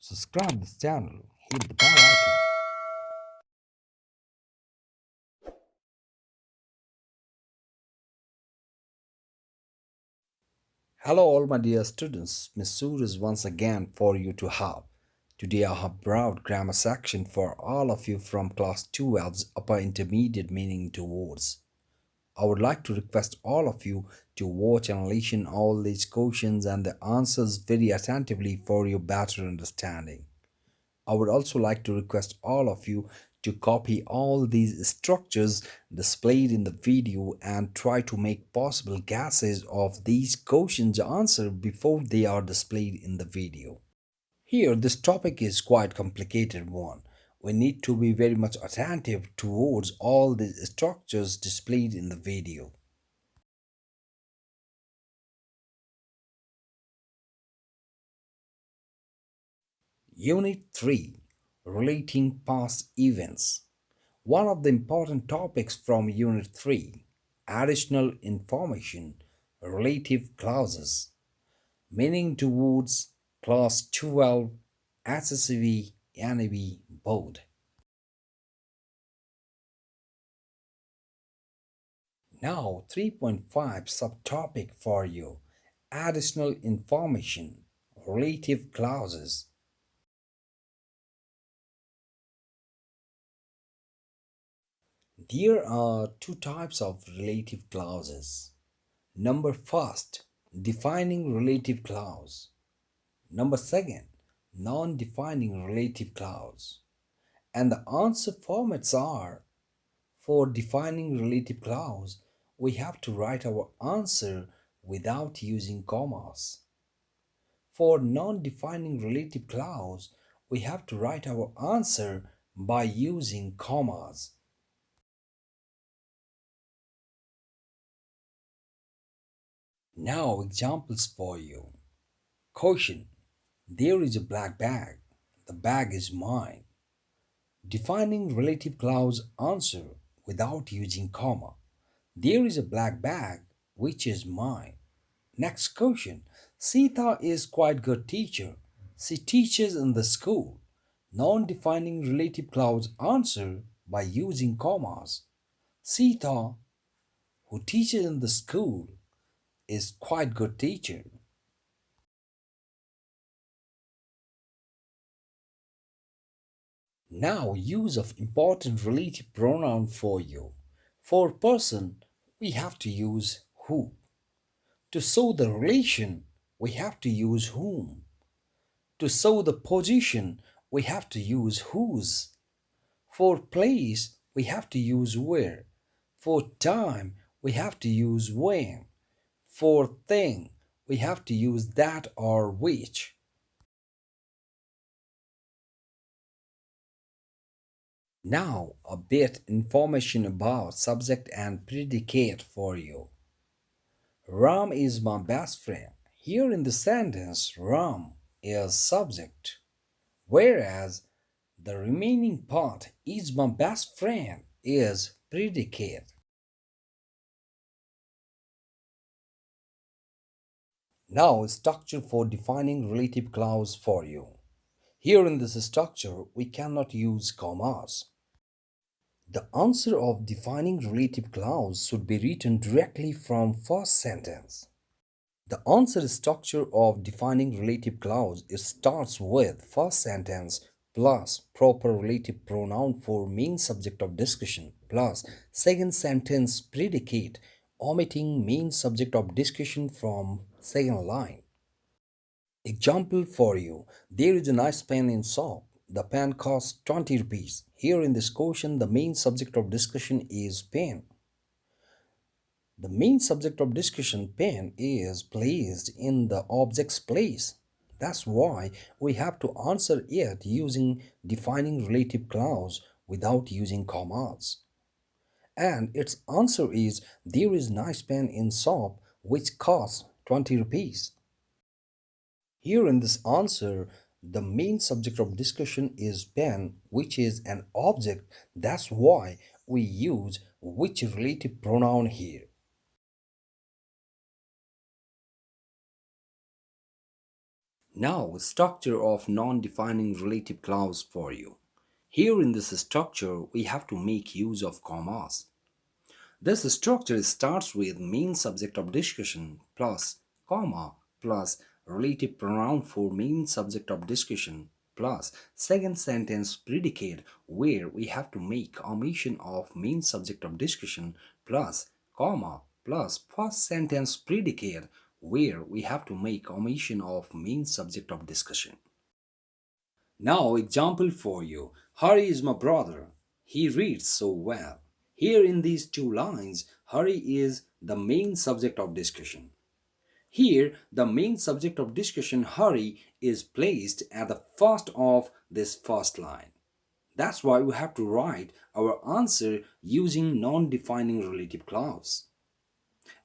subscribe this channel, hit the bell icon. Hello all my dear students, Miss Sur is once again for you to have. Today I have brought grammar section for all of you from class 12's upper intermediate meaning to words. I would like to request all of you to watch and listen all these questions and the answers very attentively for your better understanding. I would also like to request all of you to copy all these structures displayed in the video and try to make possible guesses of these questions answered before they are displayed in the video. Here, this topic is quite complicated one. We need to be very much attentive towards all the structures displayed in the video. Unit 3, Relating Past Events. One of the important topics from Unit 3, Additional Information, Relative Clauses. Meaning to words, Class 12, SSV, NAV, both. Now 3.5 subtopic for you, Additional Information, Relative Clauses. There are two types of relative clauses. Number first, defining relative clause. Number second, non-defining relative clause. And the answer formats are: for defining relative clause, we have to write our answer without using commas. For non-defining relative clause, we have to write our answer by using commas. Now examples for you. Question: there is a black bag. The bag is mine. Defining relative clause answer without using comma. There is a black bag which is mine. Next question. Sita is quite good teacher. She teaches in the school. Non-defining relative clause answer by using commas. Sita, who teaches in the school, is quite good teacher. Now use of important relative pronoun for you. For person, we have to use who. To show the relation, we have to use whom. To show the position, we have to use whose. For place, we have to use where. For time, we have to use when. For thing, we have to use that or which. Now, a bit information about subject and predicate for you. Ram is my best friend. Here in the sentence, Ram is subject, whereas the remaining part, is my best friend, is predicate. Now, structure for defining relative clause for you. Here in this structure, we cannot use commas. The answer of defining relative clause should be written directly from first sentence. The answer structure of defining relative clause starts with first sentence plus proper relative pronoun for main subject of discussion plus second sentence predicate omitting main subject of discussion from second line. Example for you. There is a nice pen in shop. The pen costs 20 rupees. Here in this question, the main subject of discussion is pen. The main subject of discussion, pen, is placed in the object's place. That's why we have to answer it using defining relative clause without using commas. And its answer is: there is nice pen in shop which costs 20 rupees. Here in this answer, the main subject of discussion is pen, which is an object. That's why we use which relative pronoun here. Now, structure of non-defining relative clause for you. Here in this structure, we have to make use of commas. This structure starts with main subject of discussion plus comma plus relative pronoun for main subject of discussion plus second sentence predicate where we have to make omission of main subject of discussion plus comma plus first sentence predicate where we have to make omission of main subject of discussion. Now, example for you. Hari is my brother. He reads so well. Here in these two lines, Hari is the main subject of discussion. Here, the main subject of discussion, Hari, is placed at the first of this first line. That's why we have to write our answer using non-defining relative clause.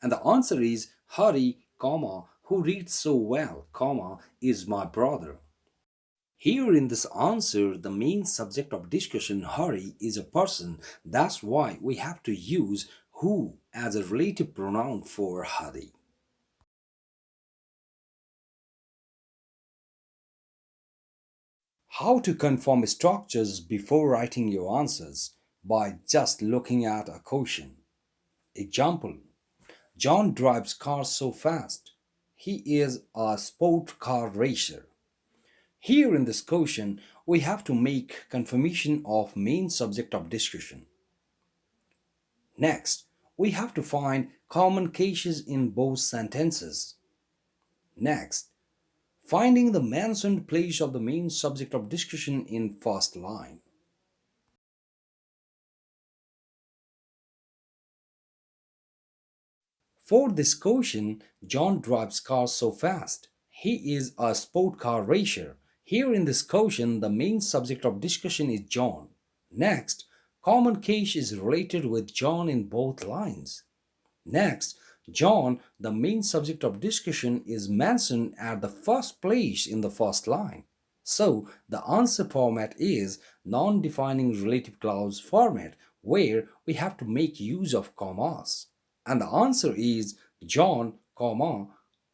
And the answer is Hari, comma, who reads so well, comma, is my brother. Here in this answer, the main subject of discussion, Hari, is a person. That's why we have to use who as a relative pronoun for Hari. How to confirm structures before writing your answers? By just looking at a question. Example: John drives cars so fast. He is a sport car racer. Here in this question, we have to make confirmation of main subject of discussion. Next, we have to find common cases in both sentences. Next, finding the mentioned place of the main subject of discussion in first line. For this question, John drives cars so fast. He is a sport car racer. Here in this question, the main subject of discussion is John. Next, common case is related with John in both lines. Next, John, the main subject of discussion, is mentioned at the first place in the first line. So, the answer format is non-defining relative clause format where we have to make use of commas. And the answer is John, comma,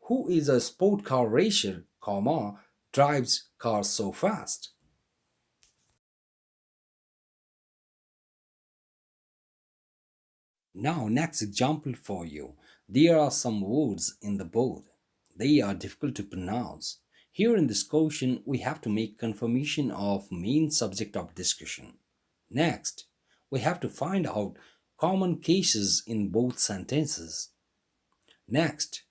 who is a sport car racer, comma, drives cars so fast. Now, next example for you. There are some words in the board. They are difficult to pronounce. Here in this question, we have to make confirmation of main subject of discussion. Next, we have to find out common cases in both sentences. Next,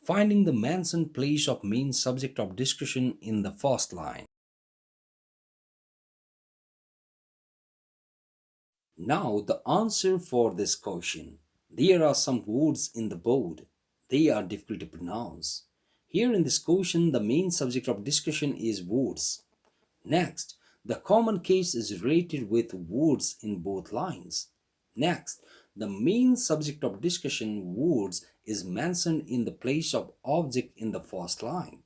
finding the mentioned place of main subject of discussion in the first line. Now, the answer for this question. There are some words in the board. They are difficult to pronounce. Here in this question, the main subject of discussion is words. Next, the common case is related with words in both lines. Next, the main subject of discussion, words, is mentioned in the place of object in the first line.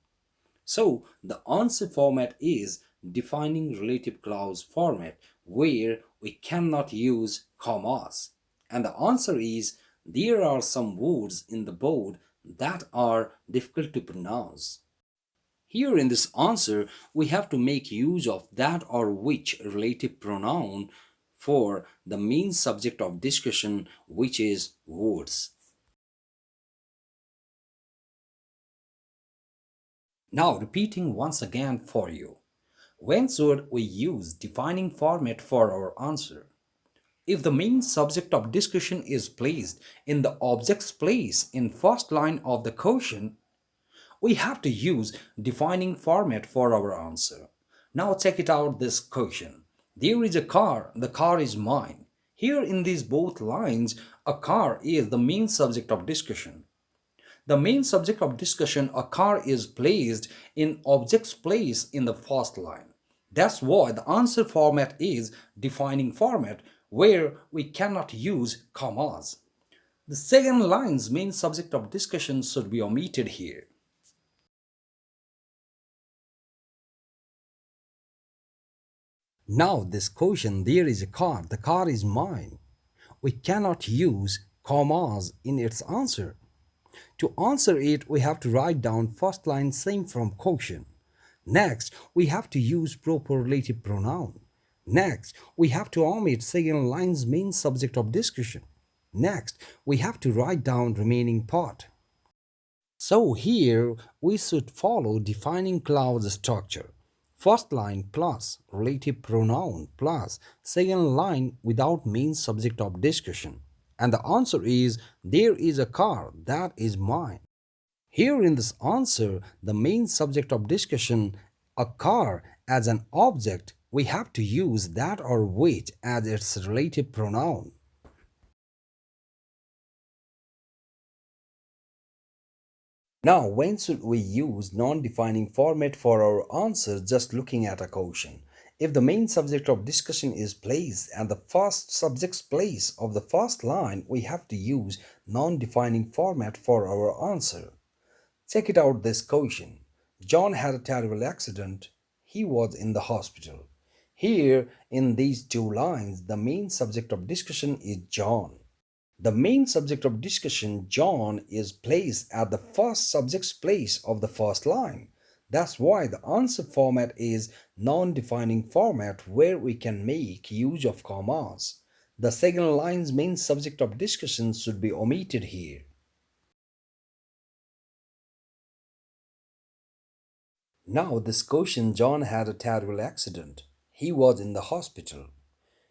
So, the answer format is defining relative clause format where we cannot use commas. And the answer is there are some words in the board that are difficult to pronounce. Here in this answer, we have to make use of that or which relative pronoun for the main subject of discussion, which is words. Now, repeating once again for you. When should we use defining format for our answer? If the main subject of discussion is placed in the object's place in first line of the question, we have to use defining format for our answer. Now check it out this question. There is a car, the car is mine. Here in these both lines, a car is the main subject of discussion. The main subject of discussion, a car, is placed in object's place in the first line. That's why the answer format is defining format where we cannot use commas. The second line's main subject of discussion should be omitted here. Now this question, there is a car, the car is mine. We cannot use commas in its answer. To answer it, we have to write down first line same from question. Next, we have to use proper relative pronoun. Next, we have to omit second line's main subject of discussion. Next, we have to write down remaining part. So here we should follow defining clause structure. First line plus relative pronoun plus second line without main subject of discussion. And the answer is there is a car that is mine. Here in this answer, the main subject of discussion, a car, as an object, we have to use that or which as its relative pronoun. Now, when should we use non-defining format for our answer just looking at a question? If the main subject of discussion is place and the first subject's place of the first line, we have to use non-defining format for our answer. Check it out this question. John had a terrible accident. He was in the hospital. Here, in these two lines, the main subject of discussion is John. The main subject of discussion, John, is placed at the first subject's place of the first line. That's why the answer format is non-defining format where we can make use of commas. The second line's main subject of discussion should be omitted here. Now, this question, John had a terrible accident. He was in the hospital.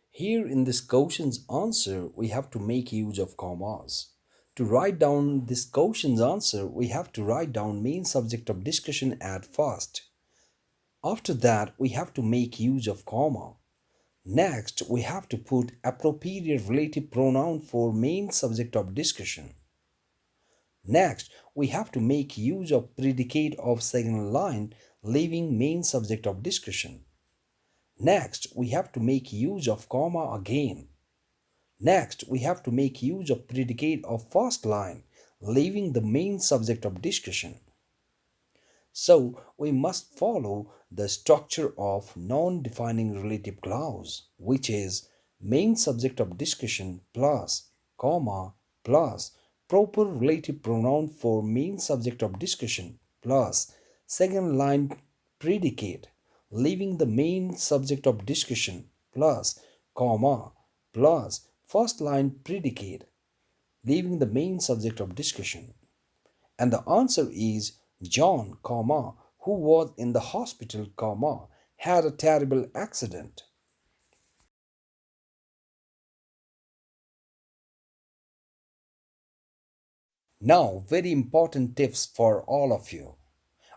Here in this question's answer, we have to make use of commas. To write down this question's answer, we have to write down main subject of discussion at first. After that, we have to make use of comma. Next, we have to put appropriate relative pronoun for main subject of discussion. Next, we have to make use of predicate of second line, leaving main subject of discussion. Next, we have to make use of comma again. Next, we have to make use of predicate of first line, leaving the main subject of discussion. So, we must follow the structure of non-defining relative clause, which is main subject of discussion plus, comma, plus proper relative pronoun for main subject of discussion plus second line predicate, leaving the main subject of discussion plus, comma, plus first line predicate, leaving the main subject of discussion. And the answer is John, comma, who was in the hospital, comma, had a terrible accident. Now, very important tips for all of you.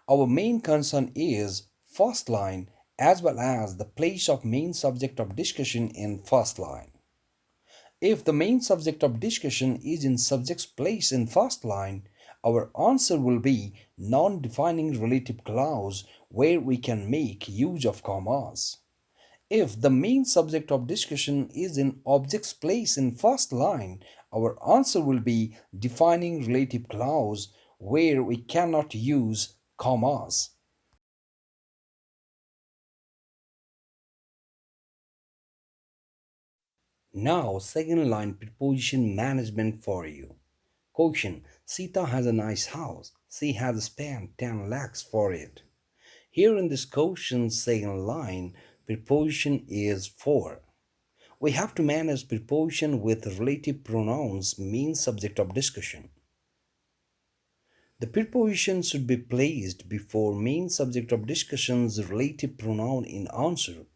Our main concern is first line as well as the place of main subject of discussion in first line. If the main subject of discussion is in subject's place in first line, our answer will be non-defining relative clause where we can make use of commas. If the main subject of discussion is in object's place in first line, our answer will be defining relative clause where we cannot use commas. Now, second line preposition management for you. Question: Sita has a nice house. She has spent 10 lakhs for it. Here in this question's second line, preposition is for. We have to manage preposition with relative pronouns main subject of discussion. The preposition should be placed before main subject of discussion's relative pronoun in answer.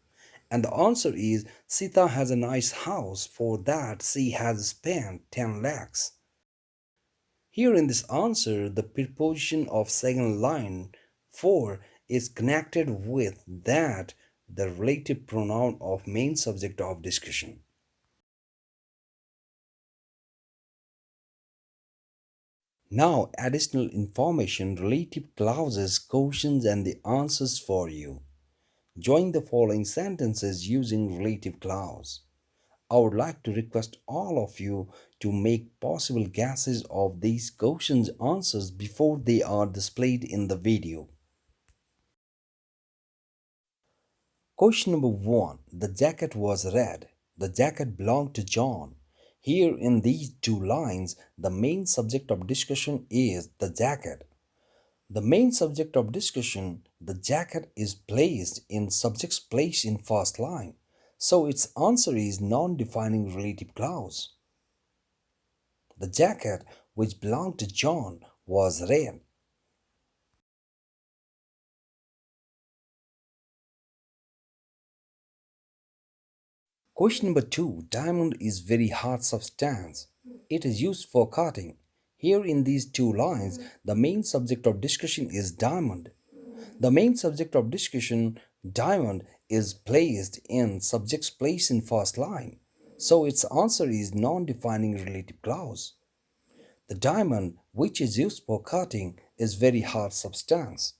And the answer is Sita has a nice house, for that she has spent 10 lakhs. Here in this answer, the preposition of second line for is connected with that, the relative pronoun of main subject of discussion. Now, additional information, relative clauses, questions, and the answers for you. Join the following sentences using relative clause. I would like to request all of you to make possible guesses of these questions' answers before they are displayed in the video. Question number 1. The jacket was red. The jacket belonged to John. Here in these two lines, the main subject of discussion is the jacket. The main subject of discussion, the jacket, is placed in subject's place in first line, so its answer is non-defining relative clause. The jacket, which belonged to John, was red. Question number 2. Diamond is very hard substance. It is used for cutting. Here in these two lines, the main subject of discussion is diamond. The main subject of discussion, diamond, is placed in subject's place in first line. So its answer is non-defining relative clause. The diamond, which is used for cutting, is very hard substance.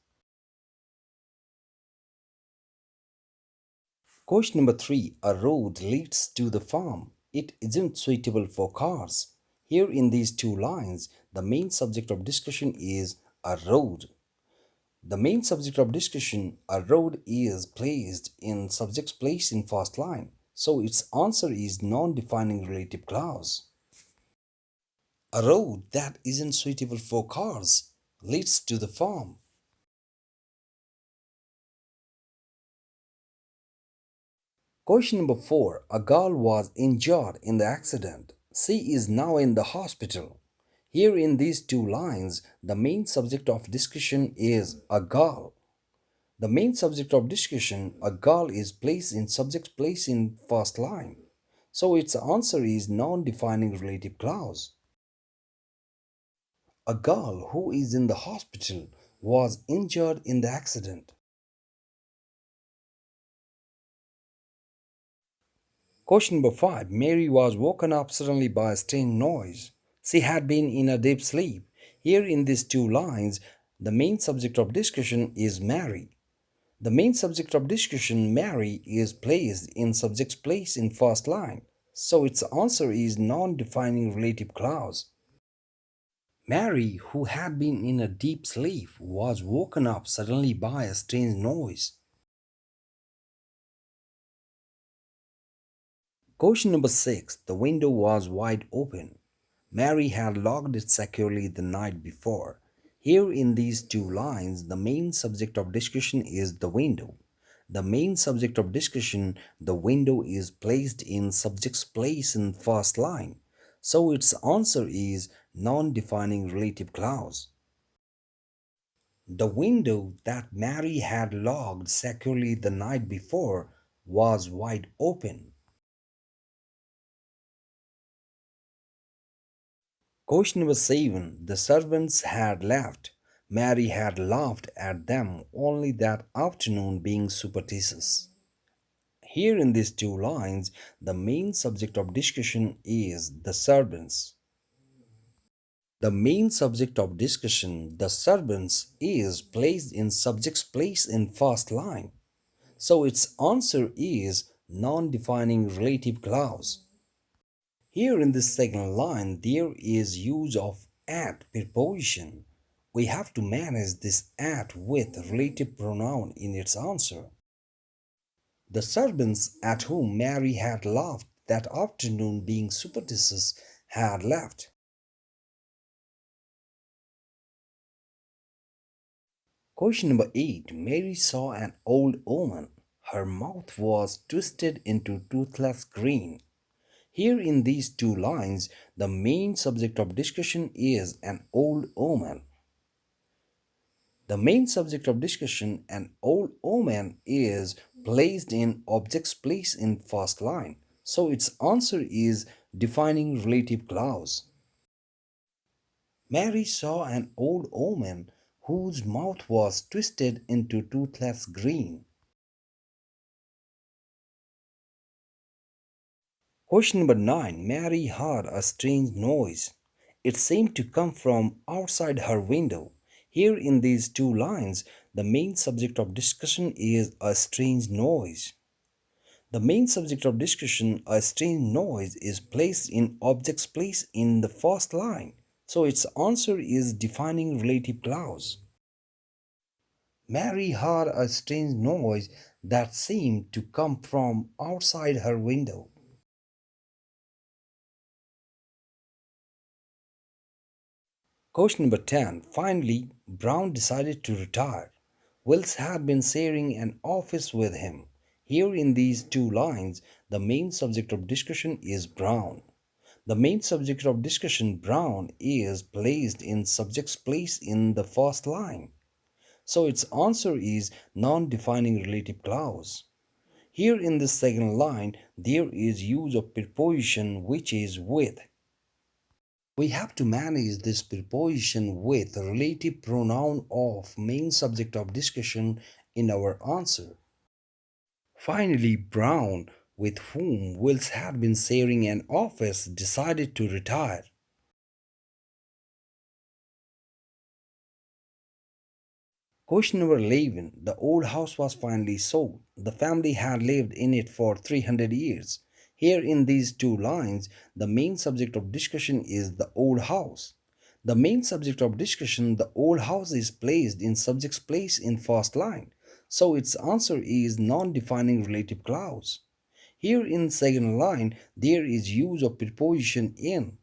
Question number 3. A road leads to the farm. It isn't suitable for cars. Here in these two lines, the main subject of discussion is a road. The main subject of discussion, a road, is placed in subject's place in first line. So its answer is non-defining relative clause. A road that isn't suitable for cars leads to the farm. Question number 4. A girl was injured in the accident. She is now in the hospital. Here in these two lines, the main subject of discussion is a girl. The main subject of discussion, a girl, is placed in subject's place in first line. So its answer is non-defining relative clause. A girl who is in the hospital was injured in the accident. Question number 5. Mary was woken up suddenly by a strange noise. She had been in a deep sleep. Here in these two lines, the main subject of discussion is Mary. The main subject of discussion, Mary, is placed in subject's place in first line. So its answer is non-defining relative clause. Mary, who had been in a deep sleep, was woken up suddenly by a strange noise. Question number 6. The window was wide open. Mary had locked it securely the night before. Here in these two lines, the main subject of discussion is the window. The main subject of discussion, the window, is placed in subject's place in first line. So its answer is non-defining relative clause. The window that Mary had locked securely the night before was wide open. Question number 7. The servants had left. Mary had laughed at them only that afternoon, being superstitious. Here in these two lines, the main subject of discussion is the servants. The main subject of discussion, the servants, is placed in subject's place in first line. So its answer is non-defining relative clause. Here in this second line, there is use of at preposition. We have to manage this at with relative pronoun in its answer. The servants at whom Mary had laughed that afternoon, being superstitious, had left. Question number 8. Mary saw an old woman. Her mouth was twisted into toothless grin. Here in these two lines, the main subject of discussion is an old woman. The main subject of discussion, an old woman, is placed in object's place in first line. So its answer is defining relative clause. Mary saw an old woman whose mouth was twisted into toothless grin. Question number 9. Mary heard a strange noise. It seemed to come from outside her window. Here in these two lines, the main subject of discussion is a strange noise. The main subject of discussion, a strange noise, is placed in object's place in the first line. So its answer is defining relative clause. Mary heard a strange noise that seemed to come from outside her window. Question number 10. Finally, Brown decided to retire. Wills had been sharing an office with him. Here in these two lines, the main subject of discussion is Brown. The main subject of discussion, Brown, is placed in subject's place in the first line. So its answer is non-defining relative clause. Here in the second line, there is use of preposition which is with. We have to manage this preposition with a relative pronoun of main subject of discussion in our answer. Finally, Brown, with whom Wills had been sharing an office, decided to retire. Question number 11. The old house was finally sold. The family had lived in it for 300 years. Here in these two lines, the main subject of discussion is the old house. The main subject of discussion, the old house, is placed in subject's place in first line. So its answer is non-defining relative clause. Here in second line, there is use of preposition in.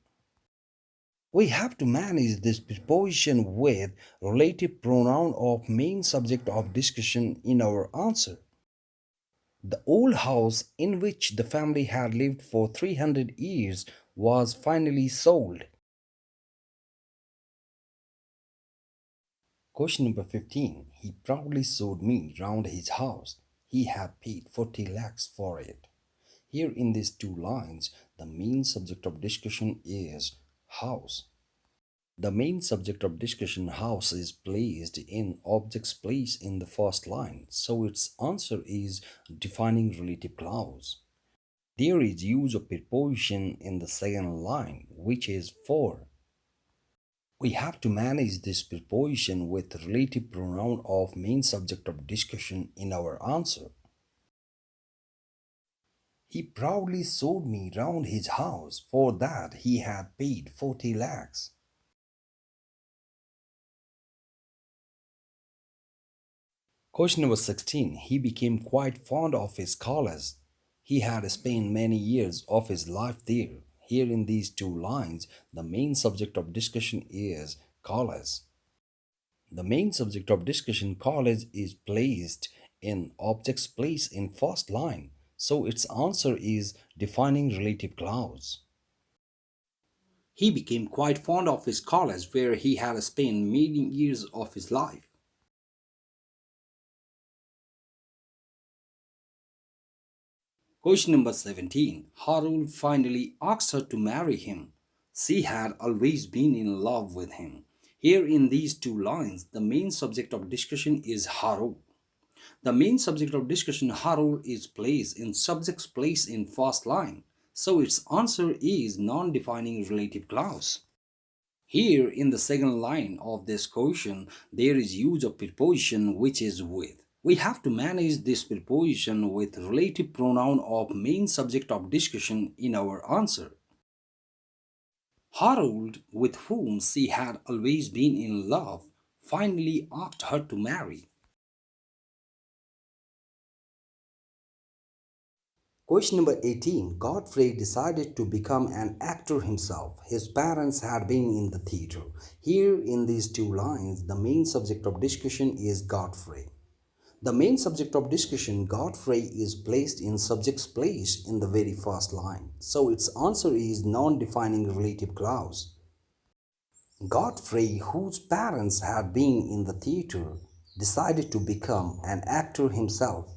We have to manage this preposition with relative pronoun of main subject of discussion in our answer. The old house in which the family had lived for 300 years was finally sold. Question number 15. He proudly showed me round his house. He had paid 40 lakhs for it. Here in these two lines, the main subject of discussion is house. The main subject of discussion, house, is placed in object's place in the first line, so its answer is defining relative clause. There is use of preposition in the second line, which is for. We have to manage this preposition with relative pronoun of main subject of discussion in our answer. He proudly showed me round his house. For that he had paid 40 lakhs. Question number 16. He became quite fond of his college. He had spent many years of his life there. Here in these two lines, the main subject of discussion is college. The main subject of discussion, college, is placed in object's place in first line, so its answer is defining relative clause. He became quite fond of his college where he had spent many years of his life. Question number 17. Harul finally asked her to marry him. She had always been in love with him. Here in these two lines, the main subject of discussion is Harul. The main subject of discussion, Harul, is placed in subject's place in first line. So its answer is non-defining relative clause. Here in the second line of this question, there is use of preposition which is with. We have to manage this preposition with relative pronoun of main subject of discussion in our answer. Harold, with whom she had always been in love, finally asked her to marry. Question number 18. Godfrey decided to become an actor himself. His parents had been in the theater. Here in these two lines, the main subject of discussion is Godfrey. The main subject of discussion, Godfrey, is placed in subject's place in the very first line. So its answer is non-defining relative clause. Godfrey, whose parents had been in the theater, decided to become an actor himself.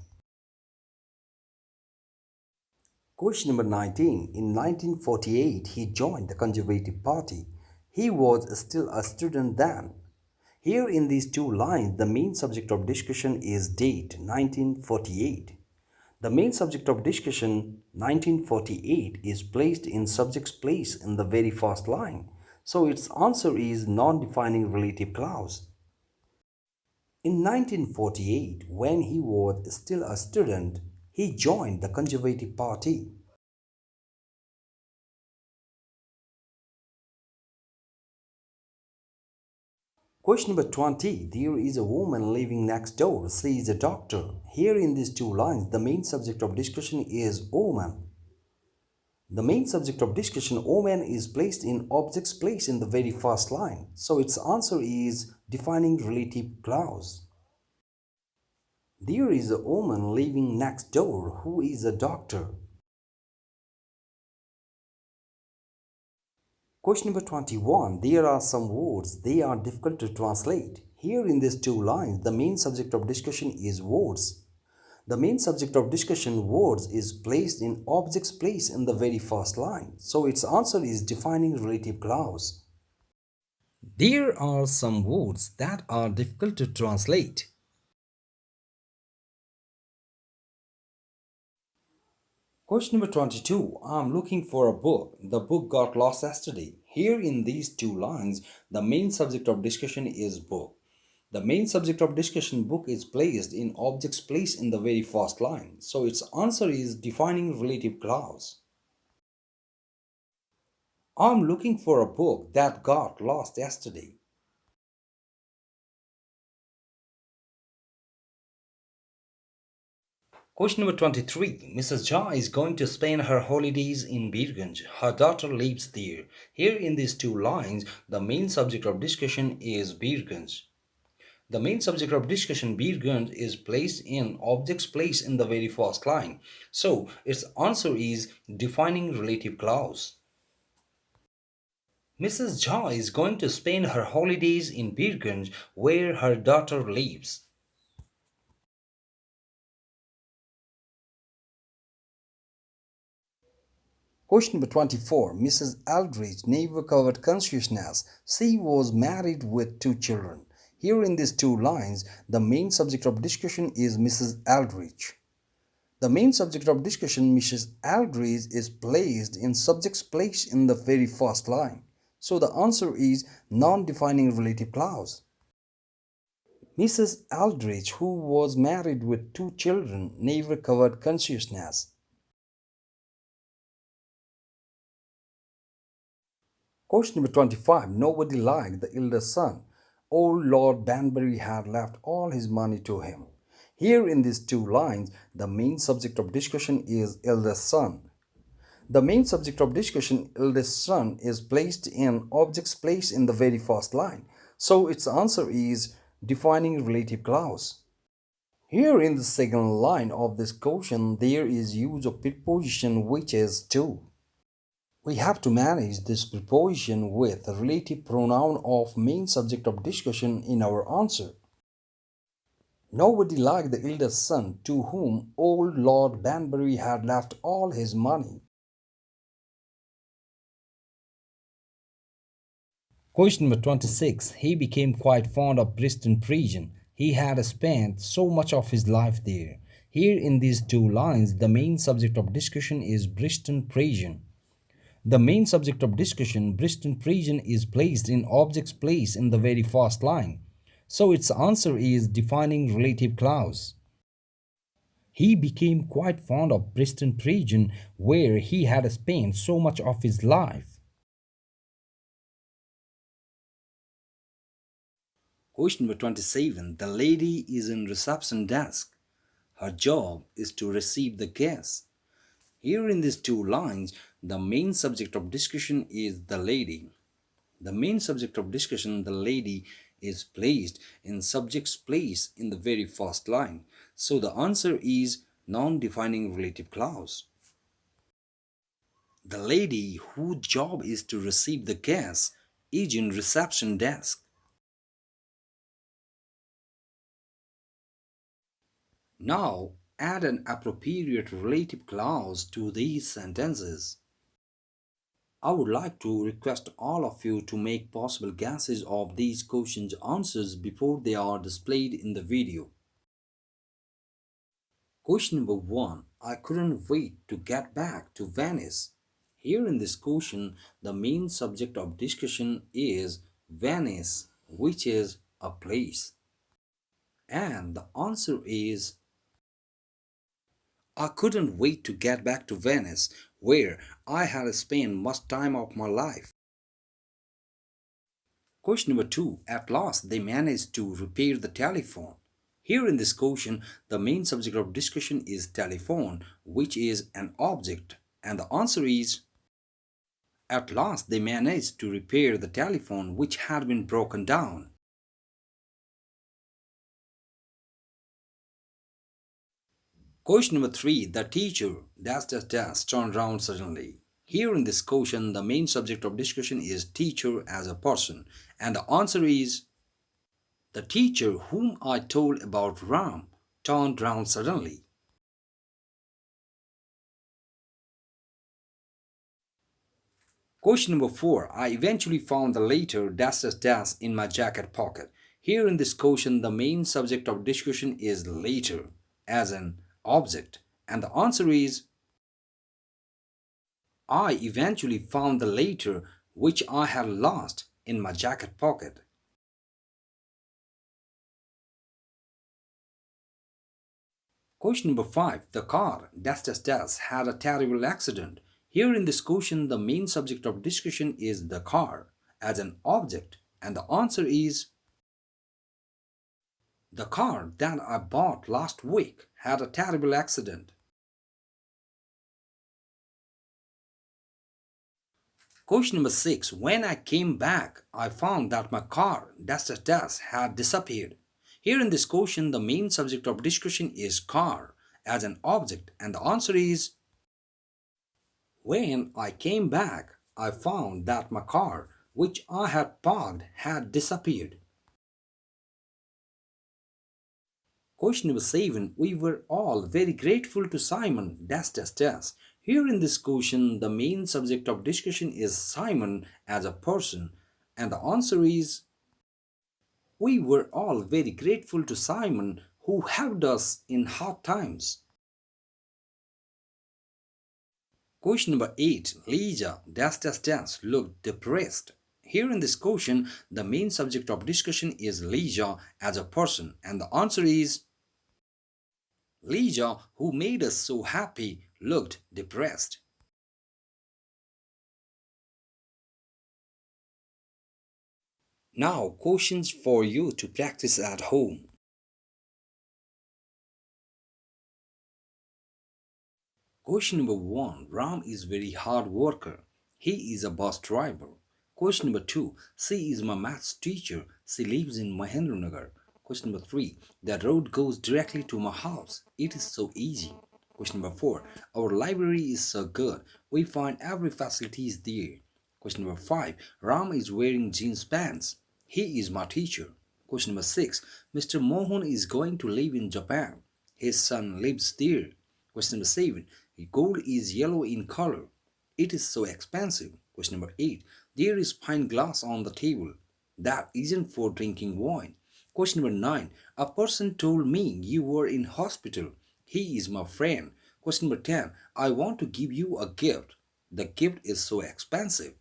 Question number 19. In 1948, he joined the Conservative Party. He was still a student then. Here in these two lines, the main subject of discussion is date 1948. The main subject of discussion 1948 is placed in subject's place in the very first line. So its answer is non-defining relative clause. In 1948, when he was still a student, he joined the Conservative Party. Question number 20. There is a woman living next door. She is a doctor. Here in these two lines, the main subject of discussion is woman. The main subject of discussion, woman, is placed in object's place in the very first line. So its answer is defining relative clause. There is a woman living next door who is a doctor. Question number 21. There are some words, they are difficult to translate. Here in these two lines, the main subject of discussion is words. The main subject of discussion, words, is placed in object's place in the very first line. So its answer is defining relative clause. There are some words that are difficult to translate. Question number 22. I'm looking for a book. The book got lost yesterday. Here in these two lines, the main subject of discussion is book. The main subject of discussion, book, is placed in object's place in the very first line. So its answer is defining relative clause. I'm looking for a book that got lost yesterday. Question number 23. Mrs. Jha is going to spend her holidays in Birganj. Her daughter lives there. Here in these two lines, the main subject of discussion is Birganj. The main subject of discussion, Birganj, is placed in object's place in the very first line. So its answer is defining relative clause. Mrs. Jha is going to spend her holidays in Birganj where her daughter lives. Question number 24. Mrs. Aldrich never covered consciousness. She was married with two children. Here in these two lines, the main subject of discussion is Mrs. Aldrich. The main subject of discussion, Mrs. Aldrich, is placed in subject's place in the very first line. So the answer is non-defining relative clause. Mrs. Aldrich, who was married with two children, never covered consciousness. Question number 25. Nobody liked the eldest son. Old Lord Banbury had left all his money to him. Here in these two lines, the main subject of discussion is eldest son. The main subject of discussion, eldest son, is placed in object's place in the very first line. So its answer is defining relative clause. Here in the second line of this question, there is use of preposition which is to. We have to manage this preposition with a relative pronoun of main subject of discussion in our answer. Nobody liked the eldest son to whom old Lord Banbury had left all his money. Question number 26. He became quite fond of Bristol prison. He had spent so much of his life there. Here in these two lines, the main subject of discussion is Bristol prison. The main subject of discussion, Bristol prison, is placed in object's place in the very first line. So its answer is defining relative clause. He became quite fond of Bristol prison where he had spent so much of his life. Question number 27. The lady is in reception desk. Her job is to receive the guests. Here in these two lines, the main subject of discussion is the lady. The main subject of discussion, the lady, is placed in subject's place in the very first line. So the answer is non-defining relative clause. The lady whose job is to receive the guests is in reception desk. Now add an appropriate relative clause to these sentences. I would like to request all of you to make possible guesses of these questions' answers before they are displayed in the video. Question number 1. I couldn't wait to get back to Venice. Here in this question, the main subject of discussion is Venice, which is a place. And the answer is I couldn't wait to get back to Venice, where I had spent much time of my life. Question number 2. At last they managed to repair the telephone. Here in this question, the main subject of discussion is telephone, which is an object, And the answer is, at last they managed to repair the telephone which had been broken down. Question number 3. The teacher turned round suddenly. Here in this question, the main subject of discussion is teacher as a person. And the answer is, the teacher whom I told about Ram turned round suddenly. Question number 4. I eventually found the letter in my jacket pocket. Here in this question, the main subject of discussion is letter as an object. And the answer is, I eventually found the letter which I had lost in my jacket pocket. Question number 5. The car had a terrible accident. Here in this question, the main subject of discussion is the car as an object, and the answer is, the car that I bought last week had a terrible accident. Question number 6. When I came back, I found that my car had disappeared. Here in this question, the main subject of discussion is car as an object, and the answer is, when I came back, I found that my car, which I had parked, had disappeared. Question number 7. We were all very grateful to Simon. Here in this question, the main subject of discussion is Simon as a person, and the answer is, we were all very grateful to Simon who helped us in hard times. Question number 8. Lija looked depressed. Here in this question, the main subject of discussion is Lija as a person, and the answer is, Lija, who made us so happy, looked depressed. Now, questions for you to practice at home. Question number 1. Ram is very hard worker. He is a bus driver. Question number 2. She is my maths teacher. She lives in Mahendranagar. Question number 3. The road goes directly to my house. It is so easy. Question number 4. Our library is so good. We find every facility is there. Question number 5. Ram is wearing jeans pants. He is my teacher. Question number 6. Mr. Mohan is going to live in Japan. His son lives there. Question number 7. Gold is yellow in color. It is so expensive. Question number 8. There is pine glass on the table. That isn't for drinking wine. Question number 9. A person told me you were in hospital. He is my friend. Question number 10. I want to give you a gift. The gift is so expensive.